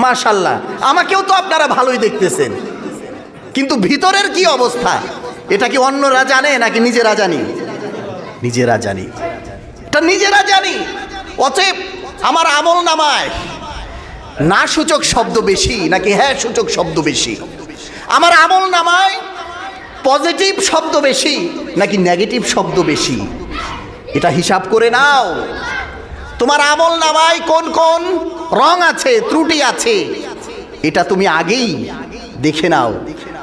মাশাআল্লাহ, আমাকেও তো আপনারা ভালোই দেখতেছেন, কিন্তু ভিতরের কি অবস্থা এটা কি অন্যরা জানে নাকি নিজেরা জানি? নিজেরা জানি, এটা নিজেরা জানি। অতএব আমার আমল নামায় না সূচক শব্দ বেশি নাকি হ্যাঁ সূচক শব্দ বেশি? আমার আমল নামায় পজিটিভ শব্দ বেশি নাকি নেগেটিভ শব্দ বেশি? এটা হিসাব করে নাও। তোমার আমল নামায় কোন কোন রং আছে, ত্রুটি আছে, এটা তুমি আগেই দেখে নাও,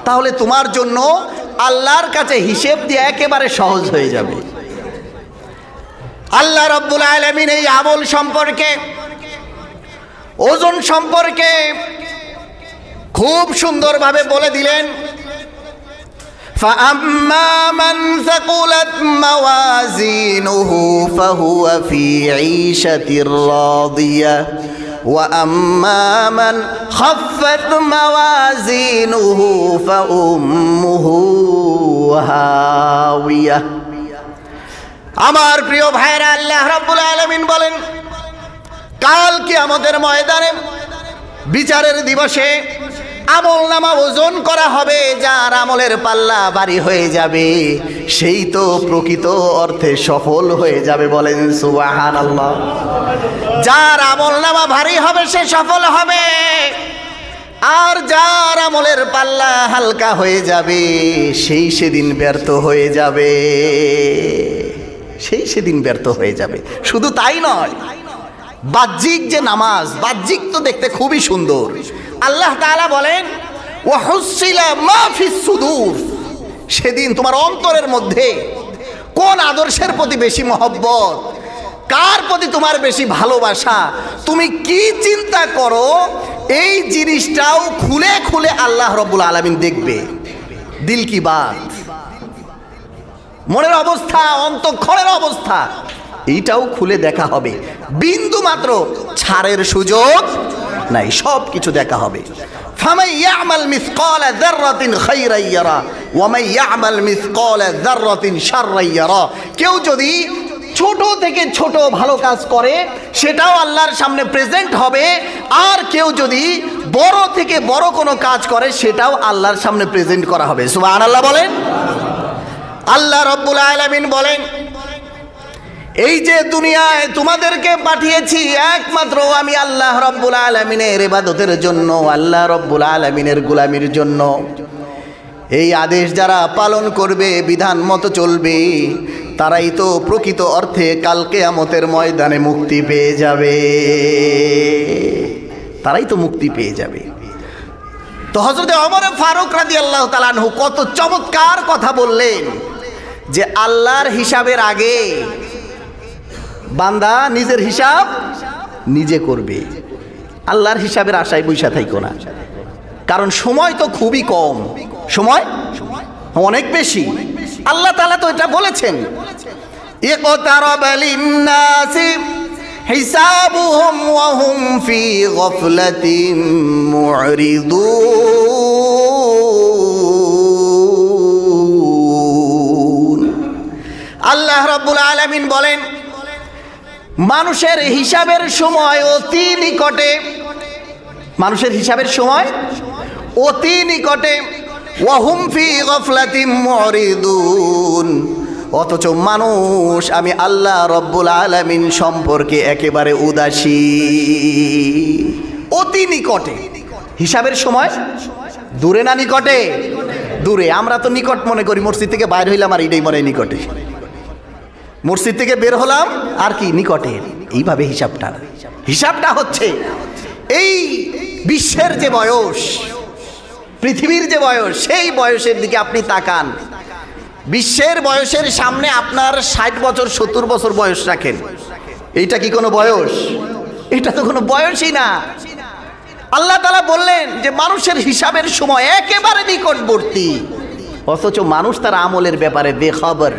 তাহলে তোমার জন্য আল্লাহর কাছে হিসেব দিয়ে একেবারে সহজ হয়ে যাবে। আল্লাহ রাব্বুল আলামিন এই আমল সম্পর্কে, ওজন সম্পর্কে খুব সুন্দরভাবে বলে দিলেন, فَأَمَّا مَنْ ثَقُلَتْ مَوَازِينُهُ فَهُوَ فِي عِيشَةٍ رَاضِيَةٍ وَأَمَّا مَنْ خَفَّتْ مَوَازِينُهُ فَأُمُّهُ هَاوِيَةٌ। আমার প্রিয় ভাইরা, আল্লাহ রাব্বুল আলামিন বলেন, কাল কিয়ামতের ময়দানে বিচারের দিবসে আমল নামা ওজন করা হবে, যার আমলের পাল্লা ভারী হয়ে যাবে সেই তো প্রকৃত অর্থে সফল হয়ে যাবে। বলেন সুবহানাল্লাহ। যার আমল নামা ভারী হবে সে সফল হবে, আর যার আমলের পাল্লা হালকা হয়ে যাবে সেই সেদিন ব্যর্থ হয়ে যাবে, সেই সেদিন ব্যর্থ হয়ে যাবে। শুধু তাই নয়, বাহ্যিক যে নামাজ, বাহ্যিক তো দেখতে খুবই সুন্দর। আল্লাহ তাআলা বলেন, ওয়া হুসিলা মা ফিস সুদূর, সেদিন তোমার অন্তরের মধ্যে কোন আদর্শের প্রতি বেশি মহব্বত, কার প্রতি তোমার বেশি ভালোবাসা, তুমি কি চিন্তা করো, এই জিনিসটাও খুলে খুলে আল্লাহ রাব্বুল আলামিন দেখবে। দিল কি বাত, মনের অবস্থা, অন্তঃক্ষণের অবস্থা, এইটাও খুলে দেখা হবে। বিন্দু মাত্র ছাড়ের সুযোগ নাই, সব কিছু দেখা হবে। ফামান ইয়ামাল মিসকালা যাররাতিন খায়রান ইয়ারা ওয়া মান ইয়ামাল মিসকালা যাররাতিন শাররান ইয়ারা। কেউ যদি ছোট থেকে ছোট ভালো কাজ করে সেটাও আল্লাহর সামনে প্রেজেন্ট হবে, আর কেউ যদি বড় থেকে বড় কোনো কাজ করে সেটাও আল্লাহর সামনে প্রেজেন্ট করা হবে। সুবহানাল্লাহ বলেন। আল্লাহ রাব্বুল আলামিন বলেন, এই যে দুনিয়ায় তোমাদেরকে পাঠিয়েছি একমাত্র আমি আল্লাহ রাব্বুল আলামিনের ইবাদতের জন্য, আল্লাহ রাব্বুল আলামিনের গোলামির জন্য। এই আদেশ যারা পালন করবে, বিধান মতো চলবে, তারাই তো প্রকৃত অর্থে কাল কিয়ামতের ময়দানে মুক্তি পেয়ে যাবে, তারাই তো মুক্তি পেয়ে যাবে। তো হযরত ওমর ফারুক রাদিয়াল্লাহু তাআলা আনহু কত চমৎকার কথা বললেন যে আল্লাহর হিসাবের আগে বান্দা নিজের হিসাব নিজে করবে। আল্লাহর হিসাবের আশায় বইসা থাইকো না, কারণ সময় তো খুবই কম, সময় অনেক বেশি। আল্লাহ তাআলা তো এটা বলেছেন, ইকতারাবা লিন্নাসি হিসাবুহুম ওয়া হুম ফি গাফলাতিন মুরিদুন। আল্লাহ রাব্বুল আলামিন বলেন, মানুষের হিসাবের সময় অতি নিকটে, মানুষের হিসাবের সময় অতি নিকটে। ওয়া হুম ফি গাফলাতিন মুরিদুন, অথচ মানুষ আমি আল্লাহ রাব্বুল আলামিন সম্পর্কে একেবারে উদাসী। অতি নিকটে, হিসাবের সময় দূরে না নিকটে? দূরে। আমরা তো নিকট মনে করি, মসজিদ থেকে বাইর হইলাম আর এটাই মনে হয় নিকটে, মসজিদ থেকে বের হলাম আর কি নিকটে। এইভাবে হিসাবটা হচ্ছে এই বিশ্বের যে বয়স, পৃথিবীর যে বয়স, সেই বয়সের দিকে আপনি তাকান। বিশ্বের বয়সের সামনে আপনার 60 বছর 70 বছর বয়স রাখেন, এইটা কি কোনো বয়স? এটা তো কোনো বয়সই না। আল্লাহ তাআলা বললেন যে মানুষের হিসাবের সময় একেবারে নিকটবর্তী, অথচ মানুষ তার আমলের ব্যাপারে বেখবর,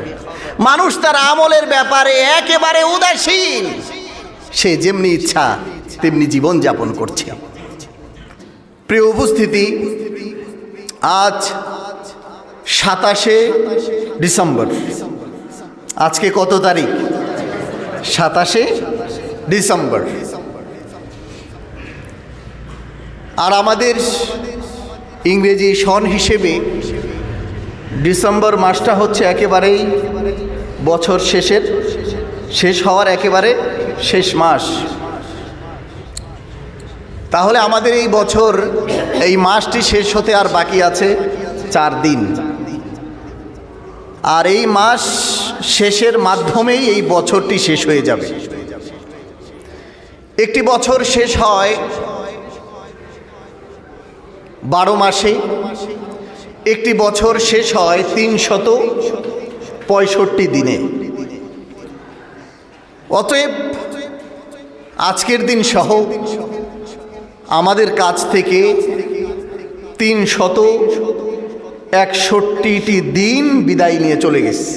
মানুষ তার আমলের ব্যাপারে একেবারে উদাসীন। সে যেমনি ইচ্ছা তেমনি জীবন যাপন করছে। প্রিয় উপস্থিতি, আজ 27শে ডিসেম্বর। আজকে কত তারিখ? 27শে ডিসেম্বর। আর আমাদের ইংরেজি সন হিসেবে ডিসেম্বর মাসটা হচ্ছে একেবারেই বছর শেষ হওয়ার একেবারে শেষ মাস। তাহলে আমাদের এই বছর এই মাসটি শেষ হতে আর বাকি আছে 4 দিন। আর এই মাস শেষের মাধ্যমেই এই বছরটি শেষ হয়ে যাবে। একটি বছর শেষ হয় 12 মাসে, একটি বছর শেষ হয় 365 দিনে। অতএব আজকের দিন সহ আমাদের কাছ থেকে 361টি দিন বিদায় নিয়ে চলে গেছে।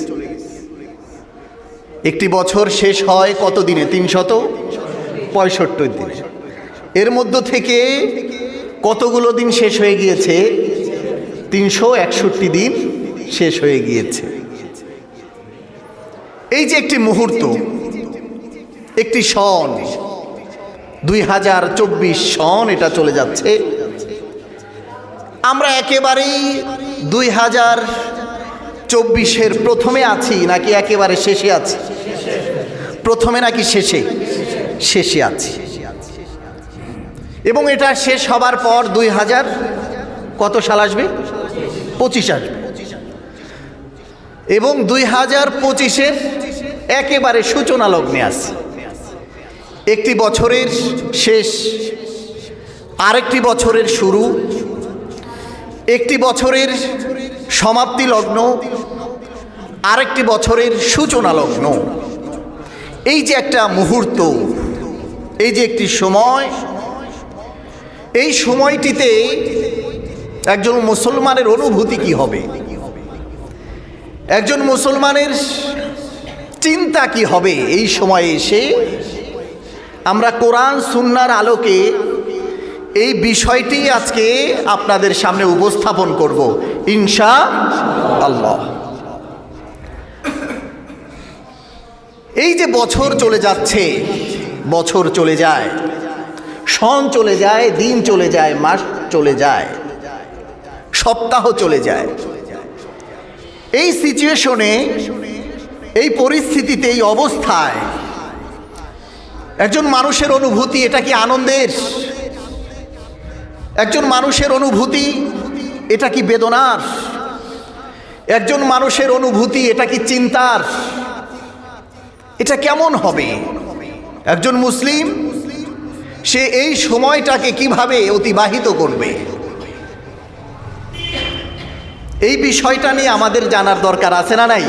একটি বছর শেষ হয় কত দিনে? 365 দিনে। এর মধ্য থেকে কতগুলো দিন শেষ হয়ে গিয়েছে? 361 দিন শেষ হয়ে গিয়েছে। এই যে একটি মুহূর্ত, একটি সন, 2024 সন এটা চলে যাচ্ছে। আমরা একেবারেই 2024-এর প্রথমে আছি নাকি একেবারে শেষে আছি? প্রথমে নাকি শেষে? শেষে আছি। এবং এটা শেষ হবার পর 2000 কত সাল আসবে? 25 আসবে। এবং 2025-এর একেবারে সূচনা লগ্নে আছে। একটি বছরের শেষ, আরেকটি বছরের শুরু, একটি বছরের সমাপ্তি লগ্ন, আরেকটি বছরের সূচনা লগ্ন। এই যে একটা মুহূর্ত, এই যে একটি সময়, এই সময়টিতে একজন মুসলমানের অনুভূতি কি হবে? একজন মুসলমানের চিন্তা কি হবে? এই সময়ে এসে আমরা কোরআন সুন্নাহর আলোকে এই বিষয়টি আজকে আপনাদের সামনে উপস্থাপন করব ইনশাআল্লাহ। এই যে বছর চলে যাচ্ছে, বছর চলে যায়, সন চলে যায়, দিন চলে যায়, মাস চলে যায়, সপ্তাহ চলে যায়। এই সিচুয়েশনে, এই পরিস্থিতিতে, এই অবস্থায় একজন মানুষের অনুভূতি এটা কি আনন্দের? একজন মানুষের অনুভূতি এটা কি বেদনার? একজন মানুষের অনুভূতি এটা কি চিন্তার? এটা কেমন হবে? একজন মুসলিম সে এই সময়টাকে কিভাবে অতিবাহিত করবে? এই বিষয়টা নিয়ে আমাদের জানার দরকার আছে না নাই?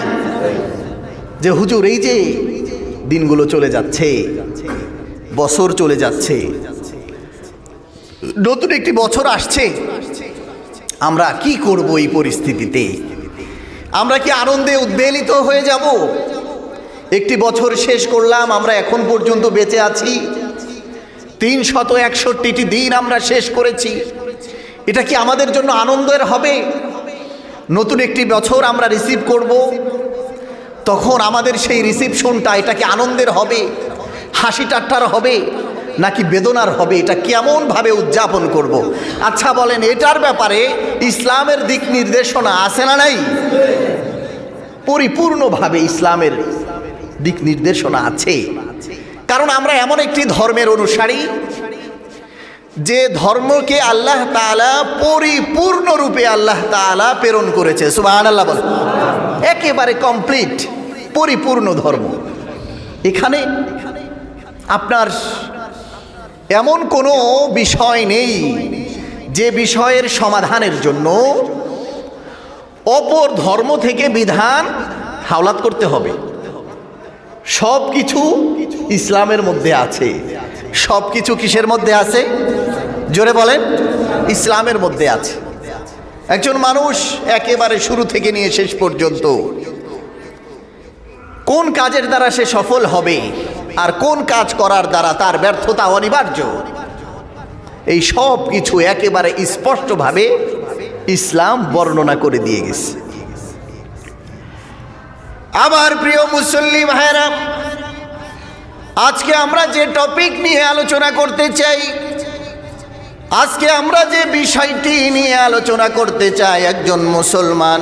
যে হুজুর এই যে দিনগুলো চলে যাচ্ছে, বছর চলে যাচ্ছে, নতুন একটি বছর আসছে, আমরা কি করব এই পরিস্থিতিতে? আমরা কি আনন্দে উদ্বেলিত হয়ে যাব? একটি বছর শেষ করলাম, আমরা এখন পর্যন্ত বেঁচে আছি, 361টি দিন আমরা শেষ করেছি, এটা কি আমাদের জন্য আনন্দের হবে? নতুন একটি বছর আমরা রিসিভ করব, তখন আমাদের সেই রিসিপশনটা এটা কি আনন্দের হবে, হাসি ঠাট্টার হবে, নাকি বেদনার হবে? এটা কেমনভাবে উদযাপন করব? আচ্ছা বলেন, এটার ব্যাপারে ইসলামের দিক নির্দেশনা আছে না নাই? পরিপূর্ণভাবে ইসলামের দিক নির্দেশনা আছে। কারণ আমরা এমন একটি ধর্মের অনুসারী যে ধর্মকে আল্লাহ তাআলা পরিপূর্ণরূপে আল্লাহ তাআলা প্রেরণ করেছে। সুবহানাল্লাহ বলেন। একেবারে কমপ্লিট, পরিপূর্ণ ধর্ম। এখানে আপনার এমন কোনো বিষয় নেই যে বিষয়ের সমাধানের জন্য অপর ধর্ম থেকে বিধান হাওলাত করতে হবে। সব কিছু ইসলামের মধ্যে আছে। সব কিছু কিসের মধ্যে আছে? জোরে বলেন, ইসলামের মধ্যে আছে। একজন মানুষ একেবারে শুরু থেকে নিয়ে শেষ পর্যন্ত কোন কাজের দ্বারা সে সফল হবে আর কোন কাজ করার দ্বারা তার ব্যর্থতা অনিবার্য, এই সব কিছু একেবারে স্পষ্টভাবে ইসলাম বর্ণনা করে দিয়ে গেছে। আমার প্রিয় মুসল্লি ভাইরা, আজকে আমরা যে টপিক নিয়ে আলোচনা করতে চাই আজকে আমরা যে বিষয়টি নিয়ে আলোচনা করতে চাই, একজন মুসলমান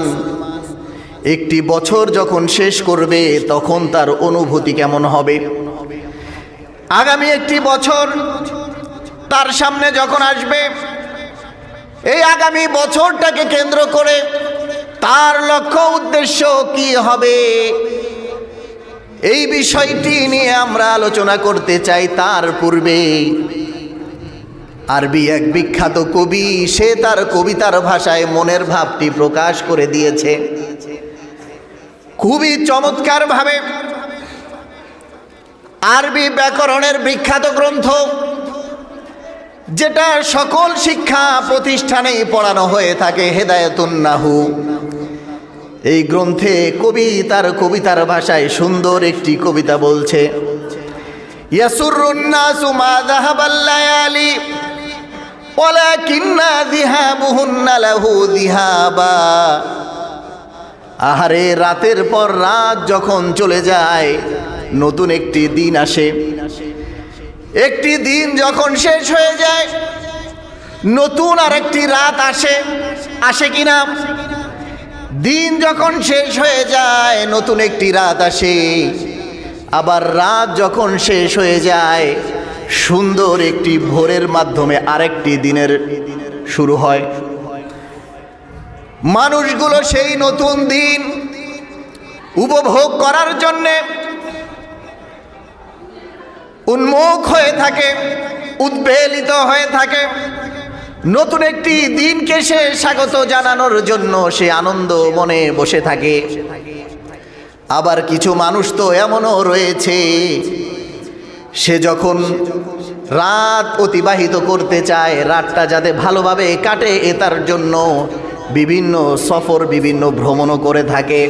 একটি বছর যখন শেষ করবে তখন তার অনুভূতি কেমন হবে। আগামী একটি বছর তার সামনে যখন আসবে, এই আগামী বছরটাকে কেন্দ্র করে তার লক্ষ্য উদ্দেশ্য কি হবে, এই বিষয়টি নিয়ে আমরা আলোচনা করতে চাই। তার পূর্বে আরবি এক বিখ্যাত কবি, সে তার কবিতার ভাষায় মনের ভাবটি প্রকাশ করে দিয়েছে খুবই চমৎকার ভাবে। আরবি ব্যাকরণের বিখ্যাত গ্রন্থ, যেটা সকল শিক্ষা প্রতিষ্ঠানেই পড়ানো হয়ে থাকে, হেদায়েতুন নাহু, এই গ্রন্থে কবি তার কবিতার ভাষায় সুন্দর একটি কবিতা বলছে, ইয়াসুরুন নাসু মা যাহাবাল লায়ালি ওয়ালাকিন্না যিহাবুহুন্না লাহু যিহাবা। আহারে, রাতের পর রাত যখন চলে যায়, নতুন একটি দিন আসে। একটি দিন যখন শেষ হয়ে যায়, নতুন আরেকটি রাত আসে। আসে কিনা? দিন যখন শেষ হয়ে যায়, নতুন একটি রাত আসে। আবার রাত যখন শেষ হয়ে যায়, সুন্দর একটি ভোরের মাধ্যমে আরেকটি দিনের শুরু হয়। মানুষগুলো সেই নতুন দিন উপভোগ করার জন্যে উন্মুখ হয়ে থাকে, উদ্বেলিত হয়ে থাকে। নতুন একটি দিনকে সে স্বাগত জানানোর জন্য সে আনন্দ মনে বসে থাকে। আবার কিছু মানুষ তো এমনও রয়েছে, সে যখন রাত অতিবাহিত করতে চায়, রাতটা যাতে ভালোভাবে কাটে, তার জন্য বিভিন্ন সফর, বিভিন্ন ভ্রমণও করে থাকে।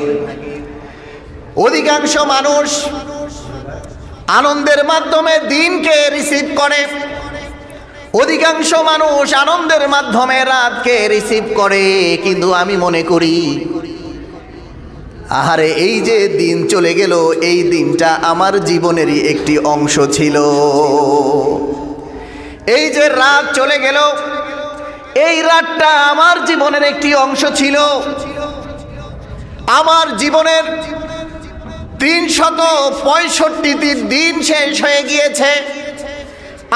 অধিকাংশ মানুষ আনন্দের মাধ্যমে দিনকে রিসিভ করে, অধিকাংশ মানুষ আনন্দের মাধ্যমে রাতকে রিসিভ করে। কিন্তু আমি মনে করি, আহারে, এই যে দিন চলে গেল, এই দিনটা আমার জীবনেরই একটি অংশ ছিল। এই যে রাত চলে গেল, এই রাতটা আমার জীবনের একটি অংশ ছিল। আমার জীবনের 365টি দিন শেষ হয়ে গিয়েছে।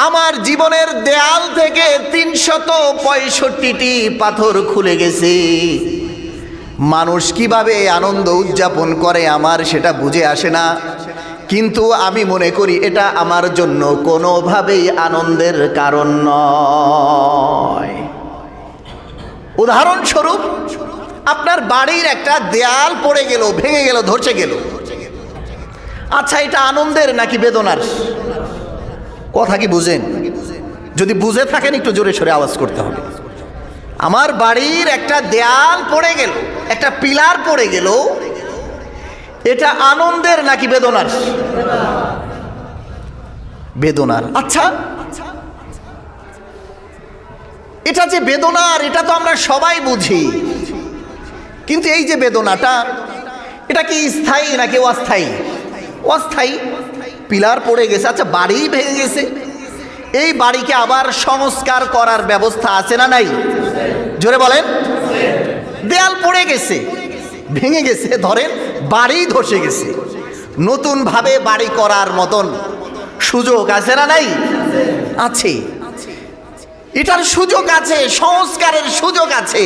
আমার জীবনের দেয়াল থেকে 365টি পাথর খুলে গেছে। মানুষ কিভাবে আনন্দ উদযাপন করে আমার সেটা বুঝে আসে না, কিন্তু আমি মনে করি এটা আমার জন্য কোনোভাবেই আনন্দের কারণ নয়। উদাহরণস্বরূপ, আপনার বাড়ির একটা দেয়াল পড়ে গেল, ভেঙে গেল, ধসে গেল। আচ্ছা, এটা আনন্দের নাকি বেদনার? কথা কি বুঝেন? যদি বুঝে থাকেন একটু জোরে সোরে আওয়াজ করতে হবে। আমার বাড়ির একটা দেয়াল পড়ে গেল, একটা পিলার পড়ে গেল, এটা আনন্দের নাকি বেদনার? বেদনার। আচ্ছা, এটা যে বেদনার, এটা তো আমরা সবাই বুঝি, কিন্তু এই যে বেদনাটা, এটা কি স্থায়ী নাকি অস্থায়ী? অস্থায়ী। পিলার পড়ে গেছে, আচ্ছা, বাড়ি ভেঙে গেছে, এই বাড়িকে আবার সংস্কার করার ব্যবস্থা আছে না নাই? জোরে বলেন। দেয়াল পড়ে গেছে, ভেঙে গেছে, ধরেন বাড়ি ধসে গেছে, নতুন ভাবে বাড়ি করার মতন সুযোগ আছে না নাই? আছে। এটার সুযোগ আছে, সংস্কারের সুযোগ আছে।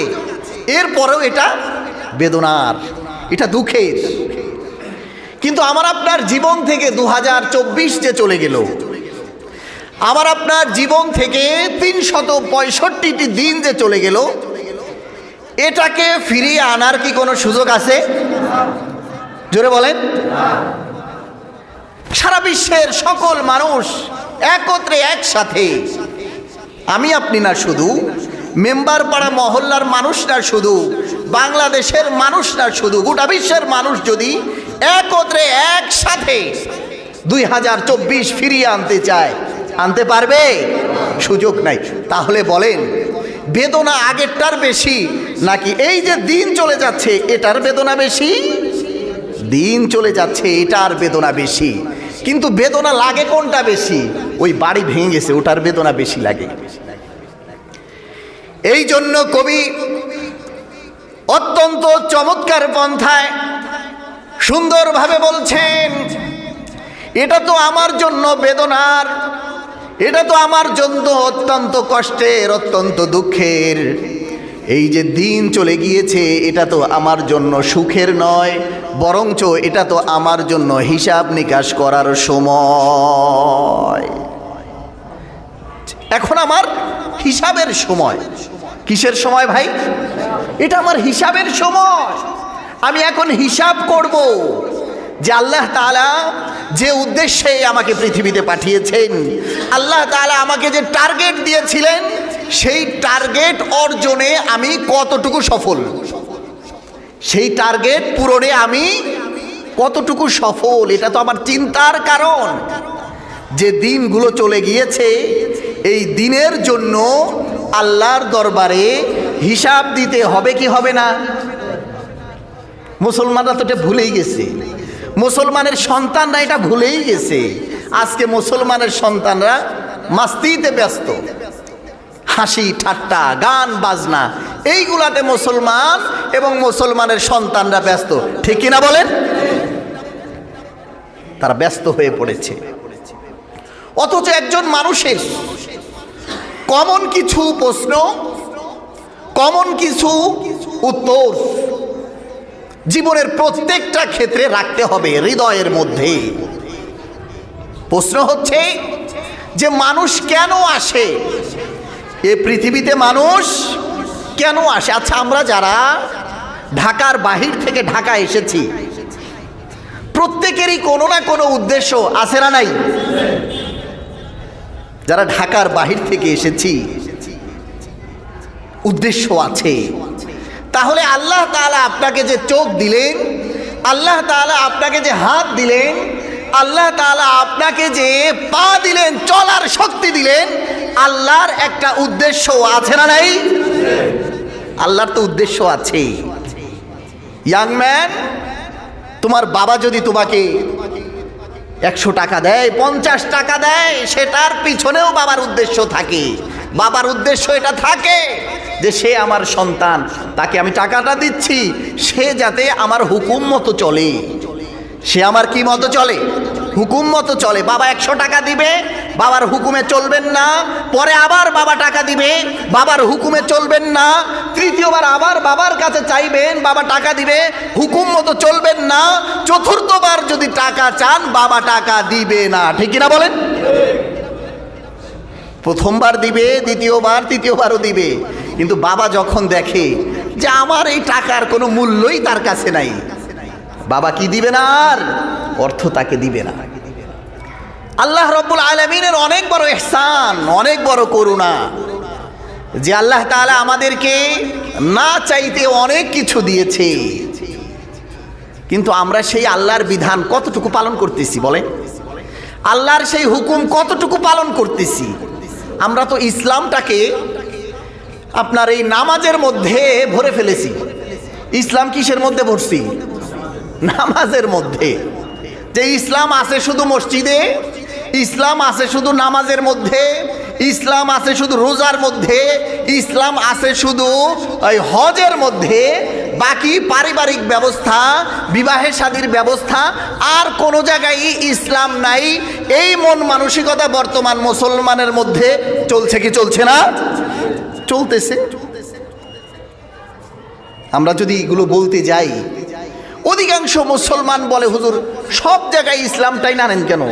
এরপরেও এটা বেদনার, এটা দুঃখের। কিন্তু আমার আপনার জীবন থেকে 2024 যে চলে গেল, আমার আপনার জীবন থেকে 365টি দিন যে চলে গেল, এটাকে ফিরিয়ে আনার কি কোনো সুযোগ আছে? জোরে বলেন। সারা বিশ্বের সকল মানুষ একত্রে একসাথে, আমি আপনি না শুধু, মেম্বার পাড়া মহল্লার মানুষ না শুধু, বাংলাদেশের মানুষ না শুধু, গোটা বিশ্বের মানুষ যদি একত্রে একসাথে 2024 ফিরিয়ে আনতে চায়, আনতে পারবে? সুযোগ নাই। তাহলে বলেন, বেদনা আগেরটার বেশি নাকি এই যে দিন চলে যাচ্ছে এটার বেদনা বেশি? দিন চলে যাচ্ছে এটার বেদনা বেশি। কিন্তু বেদনা লাগে কোনটা বেশি? ওই বাড়ি ভেঙে গেছে ওটার বেদনা বেশি লাগে। এই জন্য কবি অত্যন্ত চমৎকার পন্থায় সুন্দরভাবে বলছেন, এটা তো আমার জন্য বেদনার, এটা তো আমার জন্য অত্যন্ত কষ্টের, অত্যন্ত দুঃখের। এই যে দিন চলে গিয়েছে, এটা তো আমার জন্য সুখের নয়, বরঞ্চ এটা তো আমার জন্য হিসাব নিকাশ করার সময়। এখন আমার হিসাবের সময়। কিসের সময় ভাই? এটা আমার হিসাবের সময়। আমি এখন হিসাব করব যে আল্লাহ তাআলা যে উদ্দেশ্যে আমাকে পৃথিবীতে পাঠিয়েছেন, আল্লাহ তাআলা আমাকে যে টার্গেট দিয়েছিলেন, সেই টার্গেট অর্জনে আমি কতটুকু সফল, সেই টার্গেট পূরণে আমি কতটুকু সফল, এটা তো আমার চিন্তার কারণ। যে দিনগুলো চলে গিয়েছে, এই দিনের জন্য আল্লাহর দরবারে হিসাব দিতে হবে কি হবে না? মুসলমানরা তো এটা ভুলেই গেছে, মুসলমানের সন্তানরা এটা ভুলেই গেছে। আজকে মুসলমানের সন্তানরা মাস্তিতে ব্যস্ত, হাসি ঠাট্টা গান বাজনা এইগুলাতে মুসলমান এবং মুসলমানের সন্তানরা ব্যস্ত, ঠিক কিনা বলেন? তারা ব্যস্ত হয়ে পড়েছে। অথচ একজন মানুষের কমন কিছু প্রশ্ন, কমন কিছু উত্তর জীবনের প্রত্যেকটা ক্ষেত্রে রাখতে হবে হৃদয়ের মধ্যে। প্রশ্ন হচ্ছে যে মানুষ কেন আসে এ পৃথিবীতে? মানুষ কেন আসে? আচ্ছা, আমরা যারা ঢাকার বাহির থেকে ঢাকা এসেছি, প্রত্যেকেরই কোনো না কোনো উদ্দেশ্য আছে না নাই? যারা ঢাকার বাহির থেকে এসেছি, উদ্দেশ্য আছে। তাহলে আল্লাহ তাআলা আপনাকে যে চোখ দিলেন, আল্লাহ তাআলা আপনাকে যে হাত দিলেন, আল্লাহ তাআলা আপনাকে যে পা দিলেন, চলার শক্তি দিলেন, আল্লাহর একটা উদ্দেশ্য আছে না নাই? আল্লাহর তো উদ্দেশ্য আছে। ইয়াং ম্যান, তোমার বাবা যদি তোমাকে 100 টাকা দেয়, 50 টাকা দেয়, সেটার পিছনেও বাবার উদ্দেশ্য থাকে। বাবার উদ্দেশ্য এটা থাকে যে সে আমার সন্তান, তাকে আমি টাকাটা দিচ্ছি, সে যাতে আমার হুকুম মতো চলে। সে আমার কি মতো চলে? হুকুম মতো চলে। বাবা 100 টাকা দিবে, বাবার হুকুমে চলবেন না, পরে আবার বাবা টাকা দিবে, বাবার হুকুমে চলবেন না, তৃতীয়বার আবার বাবার কাছে চাইবেন, বাবা টাকা দিবে, হুকুম মতো চলবেন না, চতুর্থবার যদি টাকা চান, বাবা টাকা দিবে না, ঠিক কিনা বলেন? প্রথমবার দিবে, দ্বিতীয়বার, তৃতীয়বারও দিবে, কিন্তু বাবা যখন দেখে যে আমার এই টাকার কোনো মূল্যই তার কাছে নাই, বাবা কি দিবে না? আর অর্থ তাকে দিবে না। আল্লাহ রব্বুল আলামিনের অনেক বড় ইহসান, অনেক বড় করুণা যে আল্লাহ তাআলা আমাদেরকে না চাইতে অনেক কিছু দিয়েছে, কিন্তু আমরা সেই আল্লাহর বিধান কতটুকু পালন করতেছি বলেন? আল্লাহর সেই হুকুম কতটুকু পালন করতেছি? আমরা তো ইসলামটাকে আপনার এই নামাজের মধ্যে ভরে ফেলেছি। ইসলাম কিসের মধ্যে ভরছি? নামাজের মধ্যে। যে ইসলাম আছে শুধু মসজিদে, ইসলাম আছে শুধু নামাজের মধ্যে, ইসলাম আছে শুধু রোজার মধ্যে, ইসলাম আছে শুধু ওই হজের মধ্যে, বাকি পারিবারিক ব্যবস্থা, বিবাহে শাদীর ব্যবস্থা আর কোনো জায়গায় ইসলাম নাই। এই মন মানসিকতা বর্তমান মুসলমানের মধ্যে চলছে কি চলছে না? চলতেছে। আমরা যদি এগুলো বলতে যাই, অধিকাংশ মুসলমান বলে হুজুর সব জায়গায় ইসলামটাই না আনেন কেন?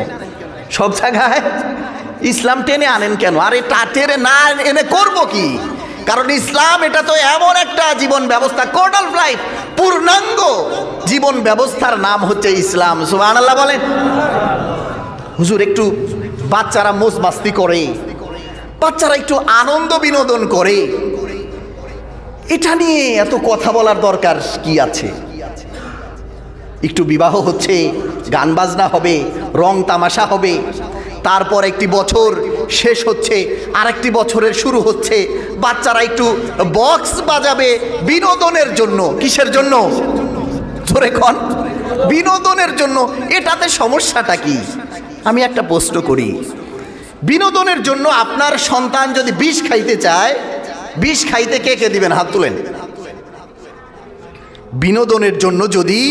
সব জায়গায় ইসলাম টেনে আনেন কেন? আরে তা টেনে না এনে করব কি? কারণ ইসলাম এটা তো এমন একটা জীবন ব্যবস্থা, কোড অফ লাইফ, পূর্ণাঙ্গ জীবন ব্যবস্থার নাম হচ্ছে ইসলাম। সুবহানাল্লাহ বলেন। হুজুর একটু বাচ্চারা মোজ মাস্তি করে, বাচ্চারা একটু আনন্দ বিনোদন করে, এটা নিয়ে এত কথা বলার দরকার কি আছে? একটু বিবাহ হচ্ছে, গান বাজনা হবে, রং তামাশা হবে, তারপর একটি বছর শেষ হচ্ছে, আরেকটি বছরের শুরু হচ্ছে, বাচ্চারা একটু বক্স বাজাবে বিনোদনের জন্য। কিসের জন্য? জোরে কোন? বিনোদনের জন্য। এটাতে সমস্যাটা কি? আমি একটা প্রশ্ন করি, বিনোদনের জন্য আপনার সন্তান যদি বিষ খাইতে চায়, বিষ খাইতে কে কে দিবেন? হাত তুলেন। বিনোদনের জন্য যদি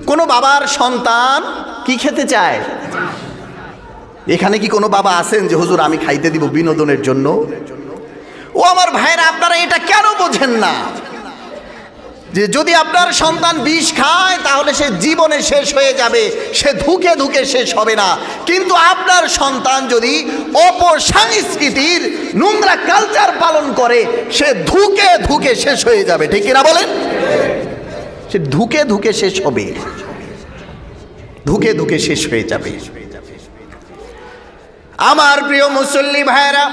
কোনো বাবার সন্তান কি খেতে চায়, এখানে কি কোনো বাবা আছেন যে হুজুর আমি খাইতে দিব বিনোদনের জন্য? ও আমার ভাইরা, আপনারা এটা কেন বোঝেন না যে যদি আপনার সন্তান বিষ খায় তাহলে সে জীবনে শেষ হয়ে যাবে, সে ধুকে ধুকে শেষ হবে না। কিন্তু আপনার সন্তান যদি অপসংস্কৃতির নোংরা কালচার পালন করে, সে ধুকে ধুকে শেষ হয়ে যাবে। ঠিক কিনা বলেন? সে ধুকে ধুকে শেষ হবে, ধুকে ধুকে শেষ হয়ে যাবে। আমার প্রিয় মুসল্লি ভাইরা,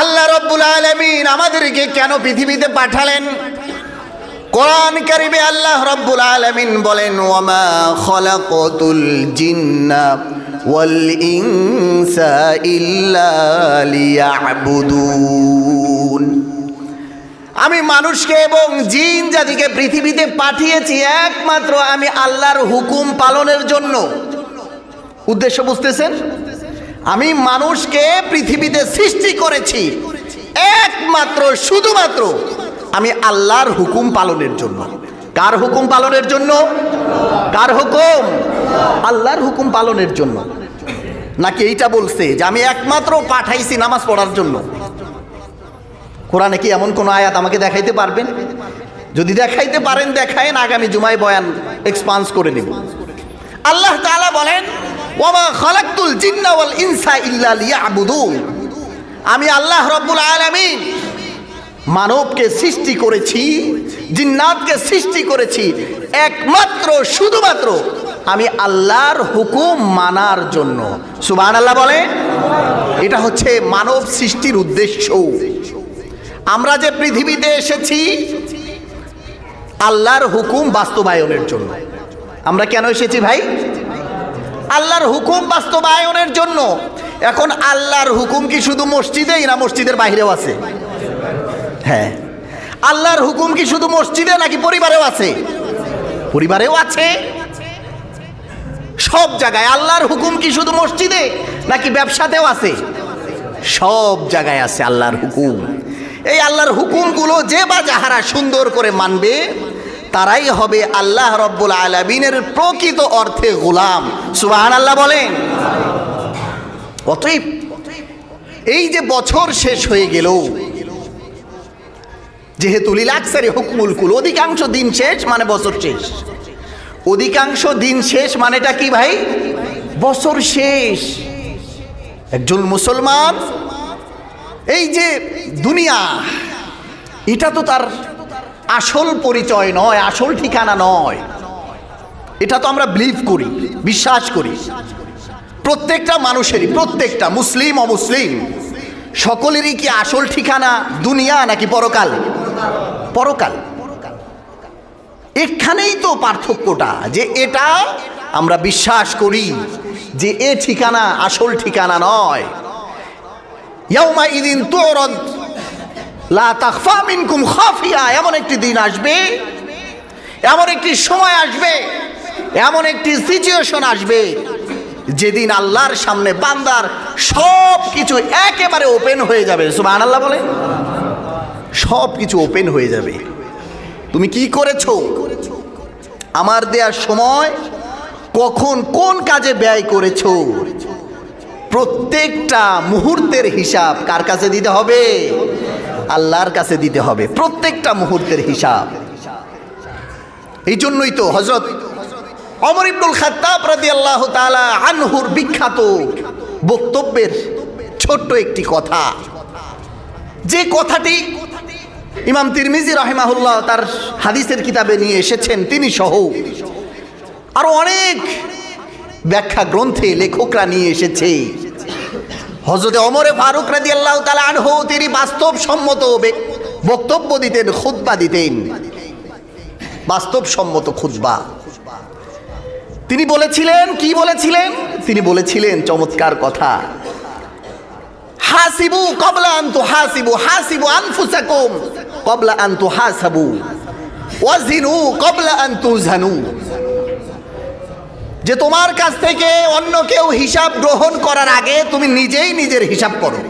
আল্লাহ রাব্বুল আলামিন আমাদেরকে কেন পৃথিবীতে পাঠালেন? কোরআন কারিমে আল্লাহ রাব্বুল আলামিন বলেন, ওয়ামা খালাকাতুল জিন্না ওয়াল ইনসা ইল্লা লিয়াবুদুন। আমি মানুষকে এবং জিন জাতিকে পৃথিবীতে পাঠিয়েছি একমাত্র আমি আল্লাহর হুকুম পালনের জন্য। উদ্দেশ্য বুঝতেছেন? আমি মানুষকে পৃথিবীতে সৃষ্টি করেছি একমাত্র শুধুমাত্র আমি আল্লাহর হুকুম পালনের জন্য। কার হুকুম পালনের জন্য? কার হুকুম? আল্লাহর হুকুম পালনের জন্য। নাকি এইটা বলছে যে আমি একমাত্র পাঠাইছি নামাজ পড়ার জন্য? কোরআনে কি এমন কোন আয়াত আমাকে দেখাইতে পারবেন? যদি দেখাইতে পারেন দেখায়েন, আগামী জুমায় বয়ান এক্সপান্স করে নেব। আল্লাহ তাআলা বলেন, ওয়ামা খালাকতুল জিন্না ওয়াল ইনসা ইল্লা লিয়াবুদুন। আমি আল্লাহ রাব্বুল আলামিন মানবকে সৃষ্টি করেছি, জিন্নাতকে সৃষ্টি করেছি একমাত্র শুধুমাত্র আমি আল্লাহর হুকুম মানার জন্য। সুবহানাল্লাহ বলে। এটা হচ্ছে মানব সৃষ্টির উদ্দেশ্য। আমরা যে পৃথিবীতে এসেছি আল্লাহর হুকুম বাস্তবায়নের জন্য। আমরা কেন এসেছি ভাই? আল্লাহর হুকুম বাস্তবায়নের জন্য। এখন আল্লাহর হুকুম কি শুধু মসজিদেই, না মসজিদের বাইরেও আছে? হ্যাঁ, আল্লাহর হুকুম কি শুধু মসজিদে নাকি পরিবারেও আছে? পরিবারেও আছে, সব জায়গায়। আল্লাহর হুকুম কি শুধু মসজিদে নাকি ব্যবসাতেও আছে? সব জায়গায় আছে আল্লাহর হুকুম। এই আল্লাহর হুকুমগুলো যে বা যাহারা সুন্দর করে মানবে তারাই হবে আল্লাহ রাব্বুল আলামিনের প্রকৃত অর্থে গোলাম। সুবহানাল্লাহ বলেন। অতএব এই যে বছর শেষ হয়ে গেল, যেহেতু লিল আকসারি হুকমুল কুল, অধিকাংশ দিন শেষ মানে বছর শেষ। অধিকাংশ দিন শেষ মানেটা কি ভাই? বছর শেষ। একজন মুসলমান এই যে দুনিয়া, এটা তো তার আসল পরিচয় নয়, আসল ঠিকানা নয়। এটা তো আমরা বিলিভ করি, বিশ্বাস করি। প্রত্যেকটা মানুষেরই, প্রত্যেকটা মুসলিম অমুসলিম সকলেরই কি আসল ঠিকানা দুনিয়া নাকি পরকাল? পরকাল। এখানেই তো পার্থক্যটা, যে এটা আমরা বিশ্বাস করি যে এ ঠিকানা আসল ঠিকানা নয়। ইয়াউমা ইদিন তুরাদ লা তাখফা মিনকুম খাফিয়া। এমন একটি দিন আসবে, এমন একটি সময় আসবে, এমন একটি সিচুয়েশন আসবে যেদিন আল্লাহর সামনে বান্দার সব কিছু একেবারে ওপেন হয়ে যাবে। সুবহানাল্লাহ বলে। সব কিছু ওপেন হয়ে যাবে। তুমি কি করেছো, আমার দেওয়ার সময় কখন কোন কাজে ব্যয় করেছো, প্রত্যেকটা মুহূর্তের হিসাব কার কাছে দিতে হবে? আল্লাহর কাছে দিতে হবে, প্রত্যেকটা মুহূর্তের হিসাব। এই জন্যই তো হযরত ওমর ইবনুল খাত্তাব রাদিয়াল্লাহু তাআলা আনহুর বিখ্যাত বক্তব্যের ছোট্ট একটি কথা, যে কথাটি ইমাম তিরমিজি রাহিমাহুল্লাহ তার হাদিসের কিতাবে নিয়ে এসেছেন, তিনি সহ আরো অনেক ব্যাখ্যা গ্রন্থে লেখকরা নিয়ে এসেছে। হযরত ওমর ফারুক রাদিয়াল্লাহু তাআলা আনহু তিনি বাস্তবসম্মত বক্তব্য দিতেন, খুতবা দিতেন, বাস্তবসম্মত খুতবা। তিনি বলেছিলেন, কি বলেছিলেন? তিনি বলেছিলেন চমৎকার কথা, হাসিবু ক্বাবলা আন তুহাসিবু, হাসিবু আনফুসাকুম ক্বাবলা আন তুহাসাবু, ওয়াজিনু ক্বাবলা আন তুজানু। যে তোমার কাছ থেকে অন্য কেউ হিসাব গ্রহণ করার আগে তুমি নিজেই নিজের হিসাব করো।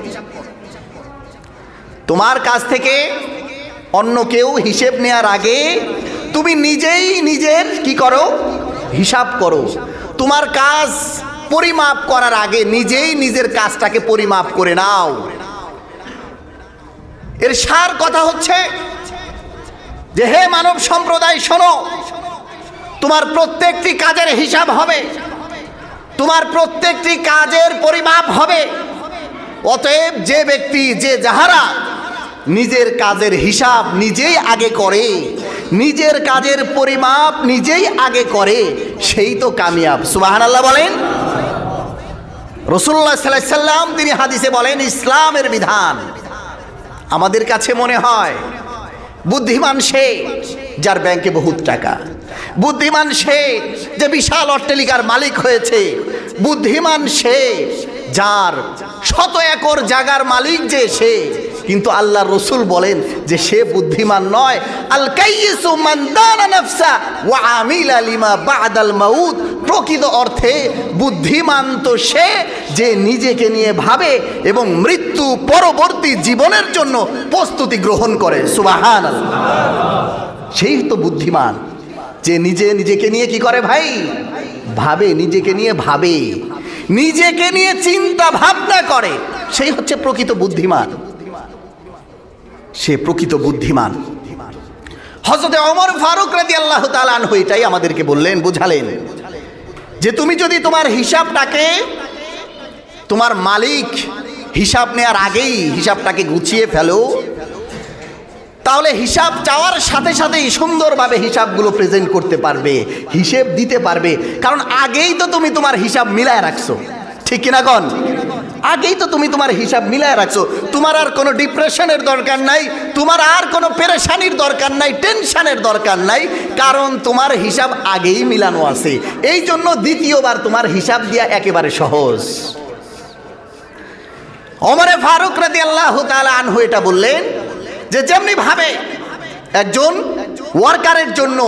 তোমার কাছ থেকে অন্য কেউ হিসেব নেয়ার আগে তুমি নিজেই নিজের কি করো, হিসাব করো। তোমার কাজ পরিমাপ করার আগে নিজেই নিজের কাজটাকে পরিমাপ করে নাও। এর সার কথা হচ্ছে যে হে মানব সম্প্রদায়, শোনো, তোমার প্রত্যেকটি কাজের হিসাব হবে, তোমার প্রত্যেকটি কাজের পরিমাপ হবে। অতএব যে ব্যক্তি, যে যাহারা নিজের কাজের হিসাব নিজেই আগে করে, নিজের কাজের পরিমাপ নিজেই আগে করে, সেই তো কামিয়াব। সুবহানাল্লাহ বলেন। রাসূলুল্লাহ সাল্লাল্লাহু আলাইহি সাল্লাম তিনি হাদিসে বলেন, ইসলামের বিধান আমাদের কাছে মনে হয় বুদ্ধিমান সে যার ব্যাংকে বহুত টাকা, বুদ্ধিমান সে যে বিশাল অট্টালিকার মালিক হয়েছে, বুদ্ধিমান সে যার শত একর জায়গার মালিক যে সে। কিন্তু আল্লাহর রাসূল বলেন যে সে বুদ্ধিমান নয়। আল কাইয়িসু মান দানা নাফসা ওয়া আমিলা লিমা বাদাল মাউত। প্রকৃত অর্থে বুদ্ধিমান তো সে যে নিজেকে নিয়ে ভাবে এবং মৃত্যু পরবর্তী জীবনের জন্য প্রস্তুতি গ্রহণ করে। সুবহানাল্লাহ। সেই তো বুদ্ধিমান যে নিজেকে নিয়ে কি করে ভাই, ভাবে, নিজেকে নিয়ে ভাবে, নিজেকে নিয়ে চিন্তা ভাবনা করে, সেই হচ্ছে প্রকৃত বুদ্ধিমান। সে প্রকৃত বুদ্ধিমান। হযরত ওমর ফারুক রাদিয়াল্লাহু তাআলা আনহু এটাই আমাদেরকে বললেন, বুঝালেন যে তুমি যদি তোমার হিসাবটাকে, তোমার মালিক হিসাব নেওয়ার আগেই হিসাবটাকে গুছিয়ে ফেলো, তাহলে হিসাব চাওয়ার সাথে সাথেই সুন্দরভাবে হিসাবগুলো প্রেজেন্ট করতে পারবে, হিসেব দিতে পারবে। কারণ আগেই তো তুমি তোমার হিসাব মিলায় রাখছো, ঠিক কিনা গণ? আগেই তো তুমি তোমার হিসাব মিলায় রাখছো। তোমার আর কোনো ডিপ্রেশনের দরকার নাই, তোমার আর কোনো পেরেশানির দরকার নাই, টেনশনের দরকার নাই, কারণ তোমার হিসাব আগেই মিলানো আছে। এই জন্য দ্বিতীয়বার তোমার হিসাব দেয়া একেবারে সহজ। ওমরে ফারুক রাদিয়াল্লাহু তাআলা আনহু এটা বললেন যে যেমনি ভাবে একজন ওয়ার্কারের জন্য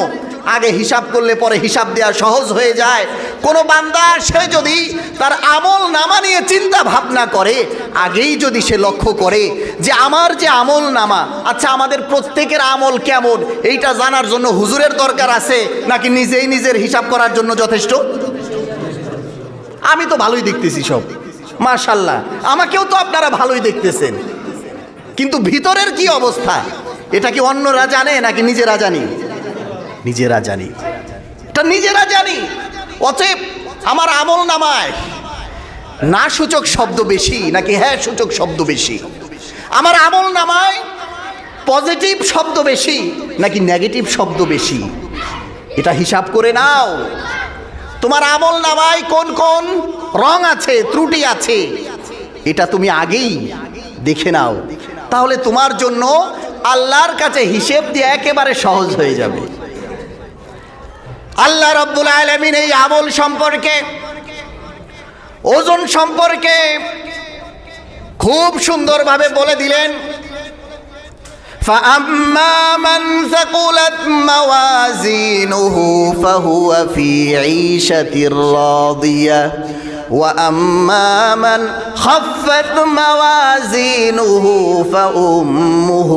আগে হিসাব করলে পরে হিসাব দেওয়া সহজ হয়ে যায়, কোনো বান্দা সে যদি তার আমল নামা নিয়ে চিন্তা ভাবনা করে, আগেই যদি সে লক্ষ্য করে যে আমার যে আমল নামা, আচ্ছা আমাদের প্রত্যেকের আমল কেমন, এইটা জানার জন্য হুজুরের দরকার আছে নাকি নিজেই নিজের হিসাব করার জন্য যথেষ্ট? আমি তো ভালোই দেখতেছি সব, মাশাআল্লাহ, আমাকেও তো আপনারা ভালোই দেখতেছেন, কিন্তু ভিতরের কি অবস্থা এটা কি অন্যরা জানে নাকি নিজেরা জানি? নিজেরা জানি, এটা নিজেরা জানি। অতএব আমার আমল নামায় না সূচক শব্দ বেশি নাকি হ্যাঁ সূচক শব্দ বেশি, আমার আমল নামায় পজিটিভ শব্দ বেশি নাকি নেগেটিভ শব্দ বেশি, এটা হিসাব করে নাও। তোমার আমল নামায় কোন কোন রং আছে, ত্রুটি আছে, এটা তুমি আগেই দেখে নাও, তাহলে তোমার জন্য আল্লাহর কাছে হিসেব দিয়ে একেবারে সহজ হয়ে যাবে। আল্লাহ রাব্বুল আলামিন এই আমল সম্পর্কে, ওজন সম্পর্কে খুব সুন্দরভাবে বলে দিলেন, فَأَمَّا مَنْ ثَقُلَتْ مَوَازِينُهُ فَهُوَ فِي عِيشَةٍ رَاضِيَةٍ وَأَمَّا مَنْ خَفَّتْ مَوَازِينُهُ فَأُمُّهُ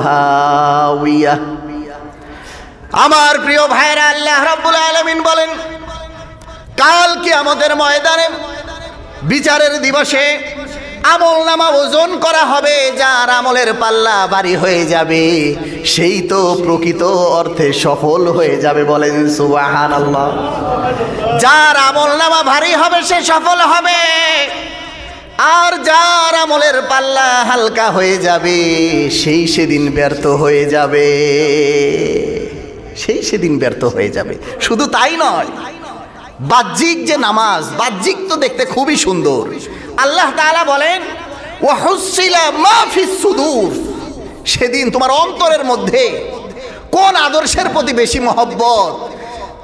هَاوِيَةٌ। আমার প্রিয় ভাইরা, আল্লাহ রাব্বুল আলামিন বলেন কাল কিয়ামতের ময়দানে বিচারের দিবসে আমল নামা ওজন করা হবে, যার আমলের পাল্লা ভারী হয়ে যাবে সেই তো প্রকৃত অর্থে সফল হয়ে যাবে। বলেন সুবহানাল্লাহ। যার আমল নামা ভারী হবে সে সফল হবে, আর যার আমলের পাল্লা হালকা হয়ে যাবে সেই সেদিন ব্যর্থ হয়ে যাবে, সেই সেদিন ব্যর্থ হয়ে যাবে। শুধু তাই নয়, বাহ্যিক যে নামাজ, বাহ্যিক তো দেখতে খুবই সুন্দর। আল্লাহ তাআলা বলেন ওয়া হুসিলা মা ফিস সুদূর, সেদিন তোমার অন্তরের মধ্যে কোন আদর্শের প্রতি বেশি মহব্বত,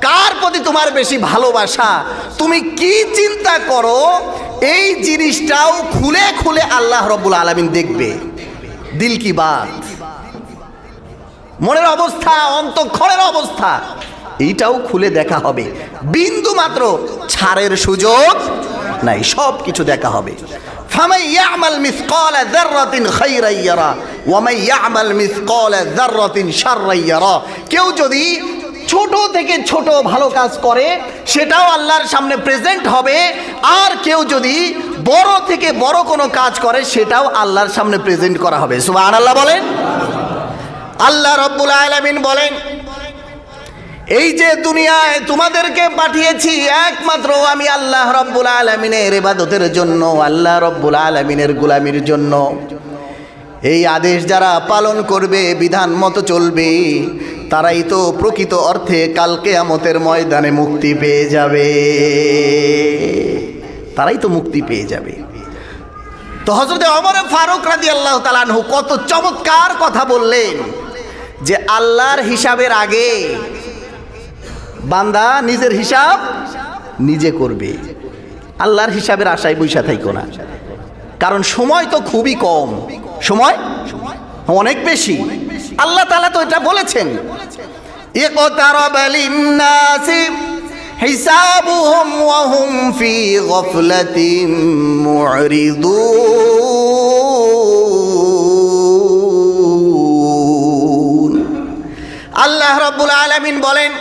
কার প্রতি তোমার বেশি ভালোবাসা, তুমি কি চিন্তা করো, এই জিনিসটাও খুলে খুলে আল্লাহ রাব্বুল আলামিন দেখবে। দিল কি বাত, মনের অবস্থা, অন্তঃক্ষণের অবস্থা, এইটাও খুলে দেখা হবে, বিন্দু মাত্র ছাড়ের সুযোগ নাই, সব কিছু দেখা হবে। ফামান ইয়ামাল মিসকালা যাররাতিন খাইরান ইয়ারা ওয়া মান ইয়ামাল মিসকালা যাররাতিন শাররান ইয়ারা। কেউ যদি ছোট থেকে ছোট ভালো কাজ করে সেটাও আল্লাহর সামনে প্রেজেন্ট হবে, আর কেউ যদি বড় থেকে বড় কোনো কাজ করে সেটাও আল্লাহর সামনে প্রেজেন্ট করা হবে। সুবহানাল্লাহ বলেন। আল্লাহ রাব্বুল আলামিন বলেন, এই যে দুনিয়ায় তোমাদেরকে পাঠিয়েছি একমাত্র আমি আল্লাহ রাব্বুল আলামিনের ইবাদতের জন্য, আল্লাহ রাব্বুল আলামিনের গোলামির জন্য। এই আদেশ যারা পালন করবে, বিধান মতো চলবে, তারাই তো প্রকৃত অর্থে কাল কিয়ামতের ময়দানে মুক্তি পেয়ে যাবে, তারাই তো মুক্তি পেয়ে যাবে। তো হযরত ওমর ফারুক রাদিয়াল্লাহু তাআলা আনহু কত চমৎকার কথা বললেন যে আল্লাহর হিসাবের আগে বান্দা নিজের হিসাব নিজে করবে। আল্লাহর হিসাবের আশায় বৈশা থাইকো না, কারণ সময় তো খুবই কম, সময় অনেক বেশি। আল্লাহ তাআলা তো এটা বলেছেন, ইকতারাবা লিন্নাসি হিসাবুহুম ওয়া হুম ফি গাফলাতিন মুরিদুন। আল্লাহ রাব্বুল আলামিন বলেন,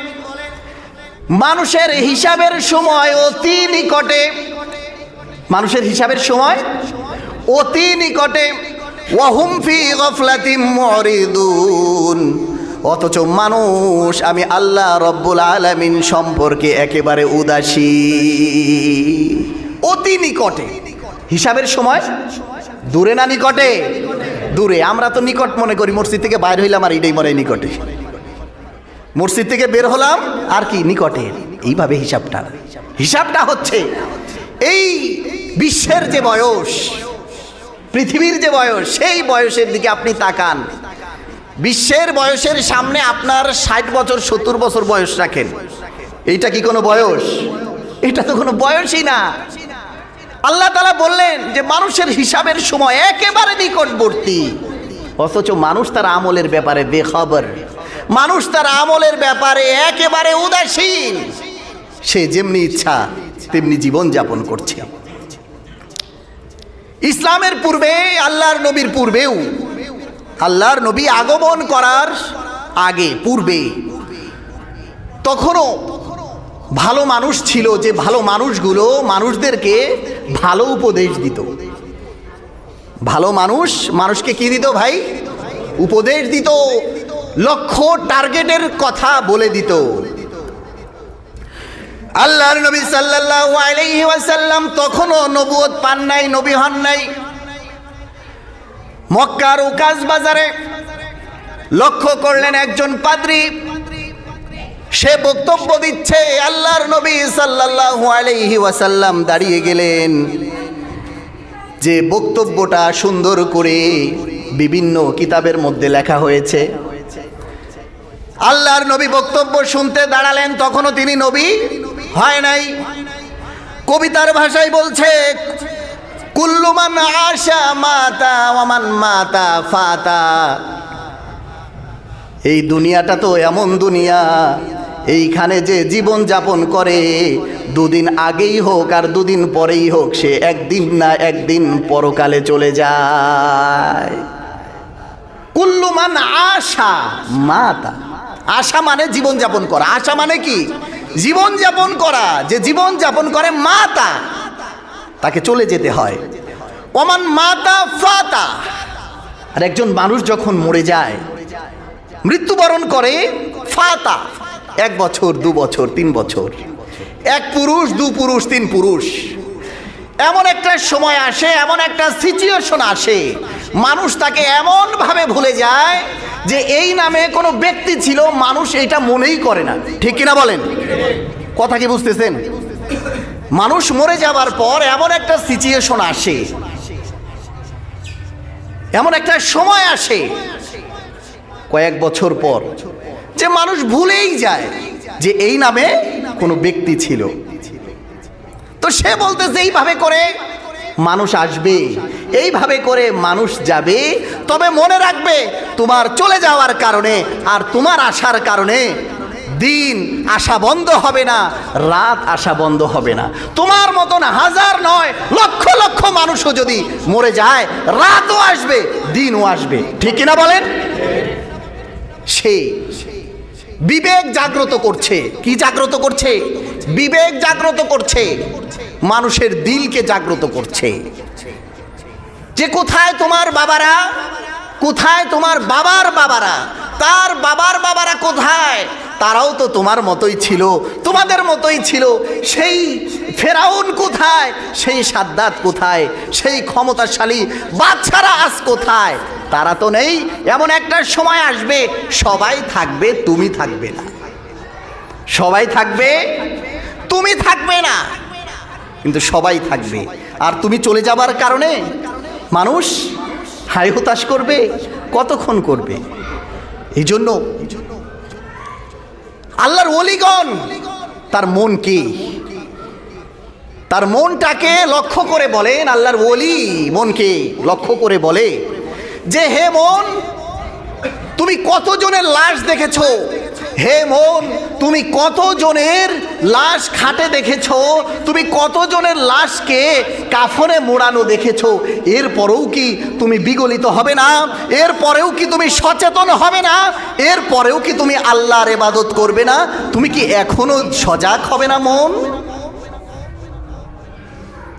মানুষের হিসাবের সময় অতি নিকটে, মানুষের হিসাবের সময় অতি নিকটে। ওয়াহুম ফি গাফলাতিন মুরিদুন, অথচ মানুষ আমি আল্লাহ রাব্বুল আলামিন সম্পর্কে একেবারে উদাসী। অতি নিকটে, হিসাবের সময় দূরে না নিকটে? দূরে। আমরা তো নিকট মনে করি, মসজিদ থেকে বাইর হইলাম আর এটাই মনে নিকটে, মসজিদ থেকে বের হলাম আর কি নিকটে। এইভাবে হিসাবটা হচ্ছে এই বিশ্বের যে বয়স, পৃথিবীর যে বয়স, সেই বয়সের দিকে আপনি তাকান। বিশ্বের বয়সের সামনে আপনার 60 বছর 70 বছর বয়স রাখেন, এইটা কি কোনো বয়স? এটা তো কোনো বয়সই না। আল্লাহ তাআলা বললেন যে মানুষের হিসাবের সময় একেবারে নিকটবর্তী, অথচ মানুষ তার আমলের ব্যাপারে বেখবর, মানুষ তার আমলের ব্যাপারে একেবারে উদাসীন। সে যেমনি ইচ্ছা তেমনি জীবন যাপন করছে। ইসলামের পূর্বে, আল্লাহর নবীর পূর্বেও, আল্লাহর নবী আগমন করার আগে পূর্বে তখনও ভালো মানুষ ছিল, যে ভালো মানুষগুলো মানুষদেরকে ভালো উপদেশ দিত। ভালো মানুষ মানুষকে কি দিত ভাই? উপদেশ দিত, লক্ষ্য টার্গেটের কথা বলে দিত। আল্লাহর নবী সাল্লাল্লাহু আলাইহি ওয়াসাল্লাম তখনও নবুয়ত পান নাই, নবী হন নাই। মক্কার উকাস বাজারে লক্ষ্য করলেন একজন পাদ্রী, সে বক্তব্য দিচ্ছে। আল্লাহর নবী সাল্লাল্লাহু আলাইহি ওয়াসাল্লাম দাঁড়িয়ে গেলেন, যে বক্তব্যটা সুন্দর করে বিভিন্ন কিতাবের মধ্যে লেখা হয়েছে। আল্লাহর নবী বক্তব্য শুনতে দাঁড়ালেন, তখনও তিনি নবী হয় নাই। কবিতার ভাষায় বলছে, কুল্লু মান আশা মাতা ওয়া মান মাতা ফাতা। এই দুনিয়াটা তো এমন দুনিয়া, এইখানে যে জীবন যাপন করে, দুদিন আগেই হোক আর দুদিন পরেই হোক, সে একদিন না একদিন পরকালে চলে যায়। কুল্লু মান আশা মাতা, আশা মানে জীবন যাপন করা। আশা মানে কি? জীবন যাপন করা। যে জীবন যাপন করে মাতা, তাকে চলে যেতে হয়। ওমান মাতা ফাতা। আর একজন মানুষ যখন মরে যায়, মৃত্যুবরণ করে, ফাতা, 1 বছর 2 বছর 3 বছর, 1 পুরুষ 2 পুরুষ 3 পুরুষ, এমন একটা সময় আসে, এমন একটা সিচুয়েশন আসে, মানুষ তাকে এমনভাবে ভুলে যায় যে এই নামে কোনো ব্যক্তি ছিল, মানুষ এটা মনেই করে না। ঠিক কিনা বলেন? কথা কি বুঝতেছেন? মানুষ মরে যাবার পর এমন একটা সিচুয়েশন আসে, এমন একটা সময় আসে কয়েক বছর পর, যে মানুষ ভুলেই যায় যে এই নামে কোনো ব্যক্তি ছিল। তো সে বলতেছে এইভাবে করে মানুষ আসবে, এইভাবে করে মানুষ যাবে। তবে মনে রাখবে, তোমার চলে যাওয়ার কারণে আর তোমার আসার কারণে দিন আসা বন্ধ হবে না, রাত আসা বন্ধ হবে না। তোমার মতন হাজার নয় লক্ষ লক্ষ মানুষও যদি মরে যায়, রাতও আসবে, দিনও আসবে। ঠিক কিনা বলেন? সে বিবেক জাগ্রত করছে। কি জাগ্রত করছে? বিবেক জাগ্রত করছে, মানুষের দিলকে জাগ্রত করছে। যে কোথায় তোমার বাবারা, কোথায় তোমার বাবার বাবারা, তার বাবার বাবারা কোথায়? তারাও তো তোমার মতোই ছিল, তোমাদের মতোই ছিল। সেই ফেরাউন কোথায়? সেই সাদ্দাত কোথায়? সেই ক্ষমতাশালী বাদশারা আজ কোথায়? তারা তো নেই। এমন একটা সময় আসবে সবাই থাকবে, তুমি থাকবে না। সবাই থাকবে, তুমি থাকবে না, কিন্তু সবাই থাকবে। আর তুমি চলে যাবার কারণে মানুষ হায় হতাশ করবে, কতক্ষণ করবে? এই জন্য আল্লাহর ওলিগণ তার মন কি, তার মনটাকে লক্ষ্য করে বলেন। আল্লাহর ওলি মনকে লক্ষ্য করে বলে যে হে মন, তুমি কতজনের লাশ দেখেছো? হে মন, তুমি কতজনের লাশ খাটে দেখেছো? তুমি কতজনের লাশকে কাফনে মোড়ানো দেখেছো? এরপরেও কি তুমি বিগলিত হবে না? এরপরেও কি তুমি সচেতন হবে না? এরপরেও কি তুমি আল্লাহর ইবাদত করবে না? তুমি কি এখনো সজাগ হবে না মন?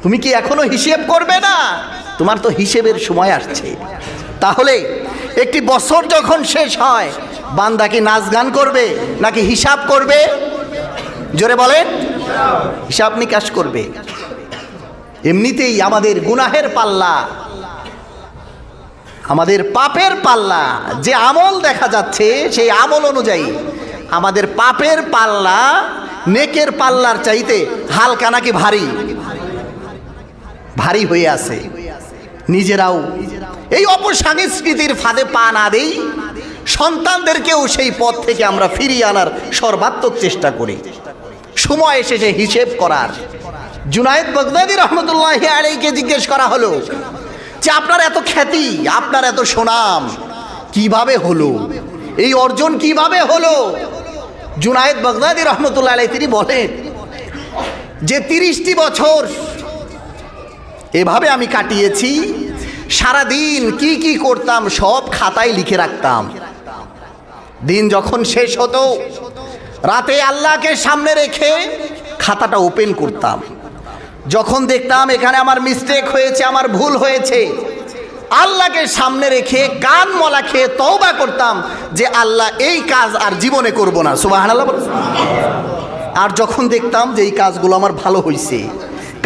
তুমি কি এখনো হিসেব করবে না? তোমার তো হিসেবের সময় আসছে। তাহলে একটি বছর যখন শেষ হয়, বান্দা কি নাচ গান করবে নাকি হিসাব করবে? জোরে বলেন। হিসাব নিকাশ করবে। এমনিতেই আমাদের গুনাহের পাল্লা, আমাদের পাপের পাল্লা, যে আমল দেখা যাচ্ছে সেই আমল অনুযায়ী আমাদের পাপের পাল্লা নেকের পাল্লার চাইতে হালকা নাকি ভারী? ভারী হয়ে আছে। নিজেরাও এই অপসংস্কৃতির ফাঁদে পা না দেই, সন্তানদেরকেও সেই পথ থেকে আমরা ফিরিয়ে আনার সর্বাত্মক চেষ্টা করি। সময় এসেছে হিসেব করার। জুনায়েদ বাগদাদী রহমতুল্লাহি আলাইহিকে জিজ্ঞেস করা হলো যে আপনার এত খ্যাতি, আপনার এত সুনাম কিভাবে হলো? এই অর্জন কিভাবে হলো? জুনায়েদ বাগদাদী রহমতুল্লাহি আলাইহি তিনি বলেন যে 30টি বছর এভাবে আমি কাটিয়েছি। সারাদিন কি কি করতাম সব খাতায় লিখে রাখতাম। দিন যখন শেষ হতো, রাতে আল্লাহকে সামনে রেখে খাতাটা ওপেন করতাম। যখন দেখতাম এখানে আমার মিস্টেক হয়েছে, আমার ভুল হয়েছে, আল্লাহকে সামনে রেখে কান মলা খেয়ে তওবা করতাম যে আল্লাহ এই কাজ আর জীবনে করব না। সুবহানাল্লাহ। আর যখন দেখতাম যে এই কাজগুলো আমার ভালো হয়েছে,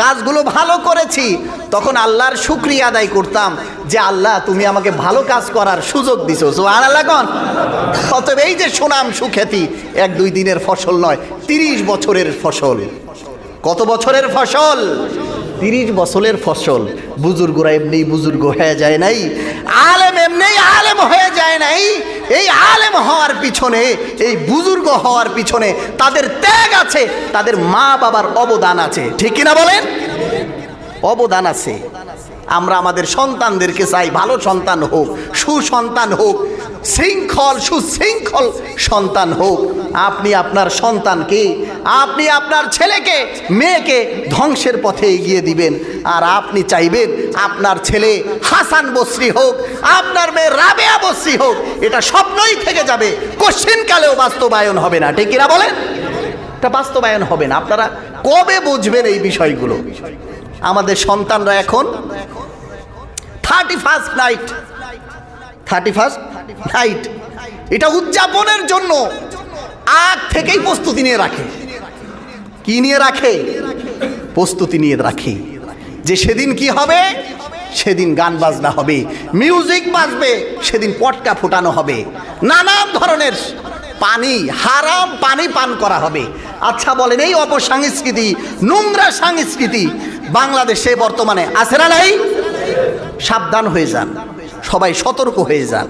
কাজগুলো ভালো করেছি, তখন আল্লাহর শুকরিয়া আদায় করতাম যে আল্লাহ তুমি আমাকে ভালো কাজ করার সুযোগ দিছো। সুবহানাল্লাহ। অতএব এই যে সুনাম সুখ্যাতি 1-2 দিনের ফসল নয়, 30 বছরের ফসল। কত বছরের ফসল? 30 বছরের ফসল। বুজুর্গরা এমনি বুজুর্গ হয়ে যায় নাই, আলেম এমনি আলেম হয়ে যায় নাই। এই আলেম হওয়ার পিছনে, এই বুজুর্গ হওয়ার পিছনে তাদের ত্যাগ আছে, তাদের মা বাবার অবদান আছে। ঠিক কিনা বলেন? অবদান আছে। আমরা আমাদের সন্তানদেরকে চাই ভালো সন্তান হোক, সুসন্তান হোক, শৃঙ্খল সুশৃঙ্খল সন্তান হোক। আপনি আপনার সন্তানকে, আপনি আপনার ছেলেকে মেয়েকে ধ্বংসের পথে এগিয়ে দিবেন, আর আপনি চাইবেন আপনার ছেলে হাসান বসরি হোক, আপনার মেয়ে রাবেয়া বসরি হোক। এটা স্বপ্নই থেকে যাবে, কোশ্চিনকালেও বাস্তবায়ন হবে না। ঠিক কিনা বলেন? এটা বাস্তবায়ন হবে না। আপনারা কবে বুঝবেন এই বিষয়গুলো? আমাদের সন্তানরা এখন 31st নাইট এটা উদযাপনের জন্য আগ থেকেই প্রস্তুতি নিয়ে রাখে। কি নিয়ে রাখে? প্রস্তুতি নিয়ে রাখে যে সেদিন কি হবে? সেদিন গান বাজনা হবে, মিউজিক বাজবে, সেদিন পটকা ফোটানো হবে, নানান ধরনের পানি, হারাম পানি পান করা হবে। আচ্ছা বলেন, এই অপসংস্কৃতি, নোংরা সংস্কৃতি বাংলাদেশে বর্তমানে আছে না নাই? সাবধান হয়ে যান, সবাই সতর্ক হয়ে যান,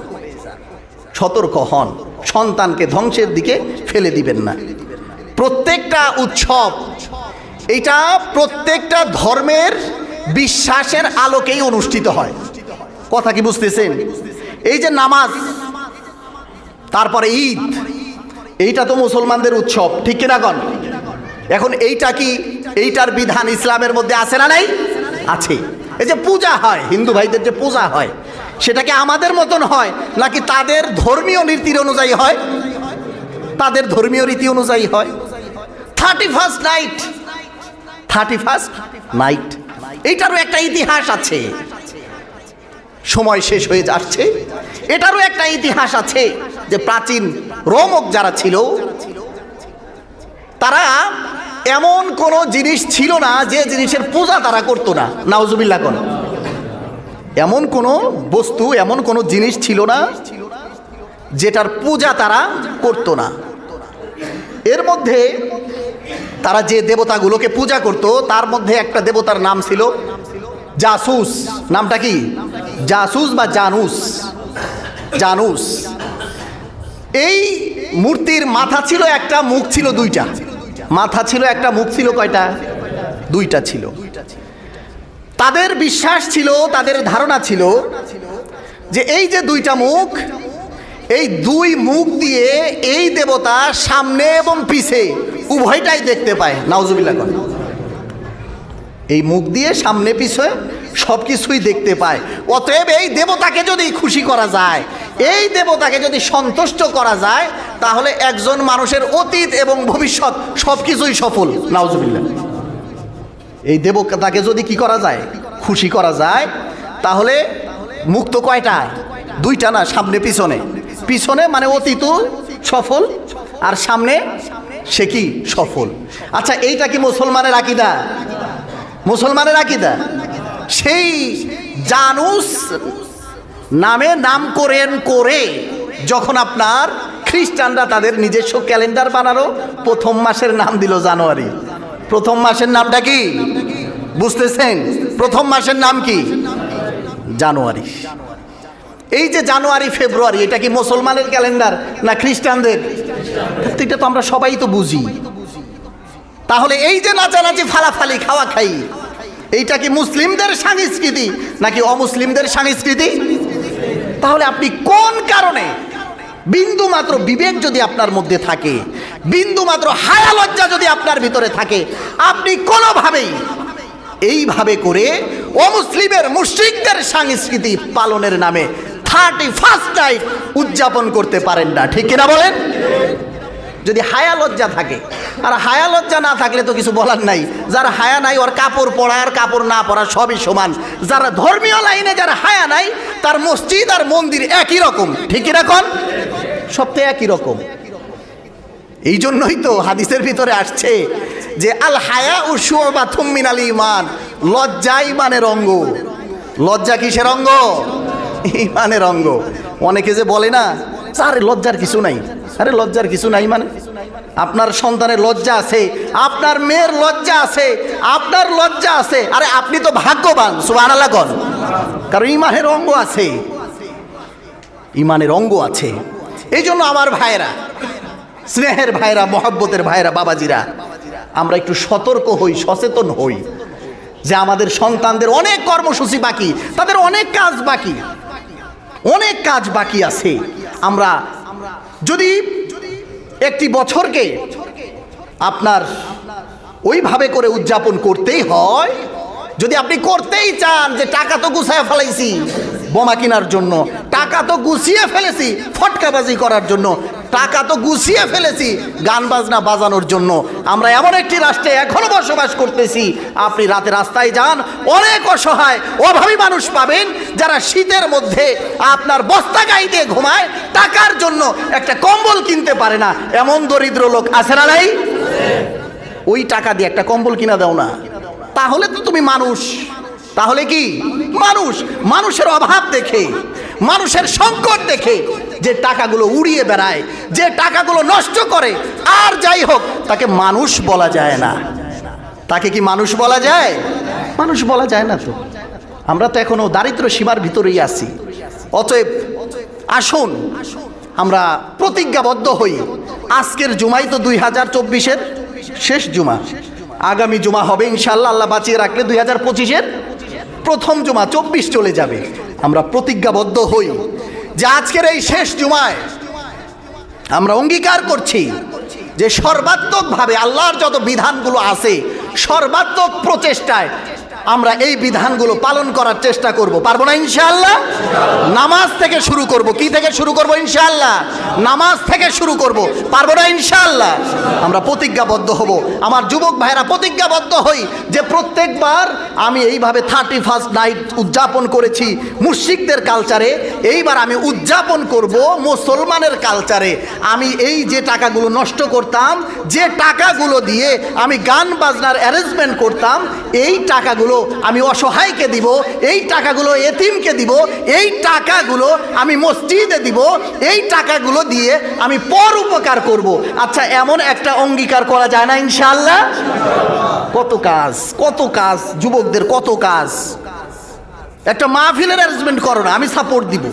সতর্ক হন, সন্তানকে ধ্বংসের দিকে ফেলে দিবেন না। প্রত্যেকটা উৎসব এটা প্রত্যেকটা ধর্মের বিশ্বাসের আলোকেই অনুষ্ঠিত হয়। কথা কি বুঝতেছেন? এই যে নামাজ, তারপরে ঈদ, এইটা তো মুসলমানদের উৎসব, ঠিক কিনা কন? এখন এইটা কি, এইটার বিধান ইসলামের মধ্যে আছে না নাই? আছে। এই যে পূজা হয়, হিন্দু ভাইদের যে পূজা হয়, সেটা কি আমাদের মতন হয় নাকি তাদের ধর্মীয় রীতির অনুযায়ী হয়? তাদের ধর্মীয় রীতি অনুযায়ী হয়। 31st নাইট, 31st নাইট, এইটারও একটা ইতিহাস আছে। সময় শেষ হয়ে যাচ্ছে, এটারও একটা ইতিহাস আছে যে প্রাচীন রোমক যারা ছিল, তারা এমন কোন জিনিস ছিল না যে জিনিসের পূজা তারা করতো না। নাউজুবিল্লাহ কোন, এমন কোন বস্তু, এমন কোন জিনিস ছিল না যেটার পূজা তারা করতো না। এর মধ্যে তারা যে দেবতাগুলোকে পূজা করত, তার মধ্যে একটা দেবতার নাম ছিল জাসুস। নামটা কি? জাসুস বা জানুস। জানুস। এই মূর্তির মাথা ছিল একটা, মুখ ছিল দুইটা। মাথা ছিল একটা, মুখ ছিল কয়টা? দুইটা ছিল। তাদের বিশ্বাস ছিল, তাদের ধারণা ছিল যে এই যে দুইটা মুখ, এই দুই মুখ দিয়ে এই দেবতা সামনে এবং পিছে উভয়টাই দেখতে পায়। নাউজুবিল্লাহ কর। এই মুখ দিয়ে সামনে পিছে সব কিছুই দেখতে পায়। অতএব এই দেবতাকে যদি খুশি করা যায়, এই দেবতাকে যদি সন্তুষ্ট করা যায়, তাহলে একজন মানুষের অতীত এবং ভবিষ্যৎ সব কিছুই সফল। নাউজুবিল্লাহ। এই দেবতাকে যদি কি করা যায়, খুশি করা যায়, তাহলে মুখ তো কয়টা? দুইটা না, সামনে পিছনে। পিছনে মানে অতীত সফল, আর সামনে সে কি সফল। আচ্ছা, এইটা কি মুসলমানের আকীদা? মুসলমানের আকীদা। সেই জানুস নামে নামকরণ করে যখন আপনার খ্রিস্টানরা তাদের নিজস্ব ক্যালেন্ডার বানালো, প্রথম মাসের নাম দিল জানুয়ারি। প্রথম মাসের নামটা কি বুঝতেছেন? প্রথম মাসের নাম কি? জানুয়ারি। এই যে জানুয়ারি ফেব্রুয়ারি, এটা কি মুসলমানের ক্যালেন্ডার না খ্রিস্টানদের? এটা তো আমরা সবাই তো বুঝি। তাহলে এই যে নাচানাচি, ফালাফালি, খাওয়া খাই, এইটা কি মুসলিমদের সংস্কৃতি নাকি অমুসলিমদের সংস্কৃতি? তাহলে আপনি কোন কারণে, বিন্দু মাত্র বিবেক যদি আপনার মধ্যে থাকে, বিন্দু মাত্র হায়া লজ্জা যদি আপনার ভিতরে থাকে, আপনি কোনোভাবেই এইভাবে করে অমুসলিমের মুশরিকদের সংস্কৃতি পালনের নামে 31st নাইট উদযাপন করতে পারেন না, ঠিক কিনা বলেন? যদি হায়া লজ্জা থাকে। আর হায়া লজ্জা না থাকলে তো কিছু বলার নাই। যার হায়া নাই, ওর কাপড় পরা আর কাপড় না পরা সবই সমান। যারা ধর্মীয় লাইনে যারা হায়া নাই, তার মসজিদ আর মন্দির একই রকম, ঠিক এরকম, সব তো একই রকম। এই জন্যই তো হাদিসের ভিতরে আসছে যে আল হায়া ও শুবাতুম মিনাল ঈমান, লজ্জা ঈমানের অঙ্গ। লজ্জা কিসের অঙ্গ? ঈমানের অঙ্গ। অনেকে যে বলে না, আরে লজ্জার কিছু নাই। আরে লজ্জার কিছু নাই মানে? আপনার সন্তানের লজ্জা আছে, আপনার মেয়ের লজ্জা আছে, আপনার লজ্জা আছে। আরে আপনি তো ভাগ্যবান, সুবহানাল্লাহ বল। কারণ ঈমানের অঙ্গ আছে, ঈমানের অঙ্গ আছে। এই জন্য আমার ভাইরা, স্নেহের ভাইরা, মহব্বতের ভাইরা, বাবাজিরা, আমরা একটু সতর্ক হই, সচেতন হই যে আমাদের সন্তানদের অনেক কর্মসূচি বাকি, তাদের অনেক কাজ বাকি, অনেক কাজ বাকি আছে। আমরা যদি একটি বছরকে আপনার ওইভাবে করে উদযাপন করতেই হয়, যদি আপনি করতেই চান যে টাকা তো গুছিয়ে ফেলাইছি বোমা কেনার জন্য, টাকা তো গুছিয়ে ফেলেছি ফটকাবাজি করার জন্য, টাকা তো গুছিয়ে ফেলেছি গান বাজনা বাজানোর জন্য, আমরা এমন একটি রাষ্ট্রে এখনো বসবাস করতেছি, আপনি রাতে রাস্তায় যান, অনেক অসহায় অভাবী মানুষ পাবেন যারা শীতের মধ্যে আপনার বস্তা গায়ে দিয়ে ঘুমায়, টাকার জন্য একটা কম্বল কিনতে পারে না। এমন দরিদ্র লোক আছে না নাই? ওই টাকা দিয়ে একটা কম্বল কিনা দাও না, তাহলে তো তুমি মানুষ। তাহলে কি মানুষ? মানুষের অভাব দেখে, মানুষের সংকট দেখে যে টাকাগুলো উড়িয়ে বেড়ায়, যে টাকাগুলো নষ্ট করে, আর যাই হোক, তাকে মানুষ বলা যায় না। তাকে কি মানুষ বলা যায়? মানুষ বলা যায় না। তো আমরা তো এখনো দারিদ্র সীমার ভিতরেই আছি। অতএব আসুন আমরা প্রতিজ্ঞাবদ্ধ হই। আজকের জুমাই তো 2024-এর শেষ জুমা, আগামী জুমা হবে ইনশাআল্লাহ, আল্লাহ বাঁচিয়ে রাখলে 2025-এর প্রথম জুমা, 24 চলে যাবে। আমরা প্রতিজ্ঞাবদ্ধ হই যে আজকের এই শেষ জুমায় আমরা অঙ্গীকার করছি যে সর্বাত্মকভাবে আল্লাহর যত বিধানগুলো আছে সর্বাত্মক প্রচেষ্টায় আমরা এই বিধানগুলো পালন করার চেষ্টা করব। পারবো না ইনশাআল্লাহ? নামাজ থেকে শুরু করব। কি থেকে শুরু করব? ইনশাআল্লাহ নামাজ থেকে শুরু করব। পারবো না ইনশাআল্লাহ? আমরা প্রতিজ্ঞাবদ্ধ হব। আমার যুবক ভাইরা প্রতিজ্ঞাবদ্ধ হই যে প্রত্যেকবার আমি এইভাবে 31st নাইট উদযাপন করেছি মুশরিকদের কালচারে, এইবার আমি উদযাপন করব মুসলমানের কালচারে। আমি এই যে টাকাগুলো নষ্ট করতাম, যে টাকাগুলো দিয়ে আমি গান বাজনার অ্যারেঞ্জমেন্ট করতাম, এই টাকাগুলো আমি অসহায়কে দিব, এই টাকাগুলো এতিমকে দিব, এই টাকাগুলো আমি মসজিদে দিব, এই টাকাগুলো দিয়ে আমি পর উপকার করব। আচ্ছা, এমন একটা অঙ্গীকার করা যায় না ইনশাআল্লাহ? কত কাজ, কত কাজ, যুবকদের কত কাজ। একটা মাহফিলের অ্যারেঞ্জমেন্ট করো না, আমি সাপোর্ট দিব।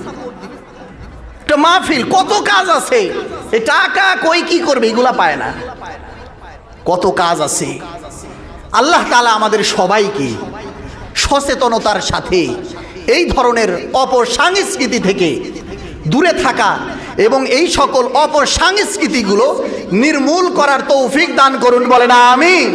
একটা মাহফিল, কত কাজ আছে। এই টাকা কই কি করবে, এগুলা পায় না। কত কাজ আছে। আল্লাহ তাআলা আমাদের সবাইকে সচেতনতার সাথে এই ধরনের অপসংস্কৃতি থেকে দূরে থাকা এবং এই সকল অপসংস্কৃতিগুলো নির্মূল করার তৌফিক দান করুন, বলেন আমিন।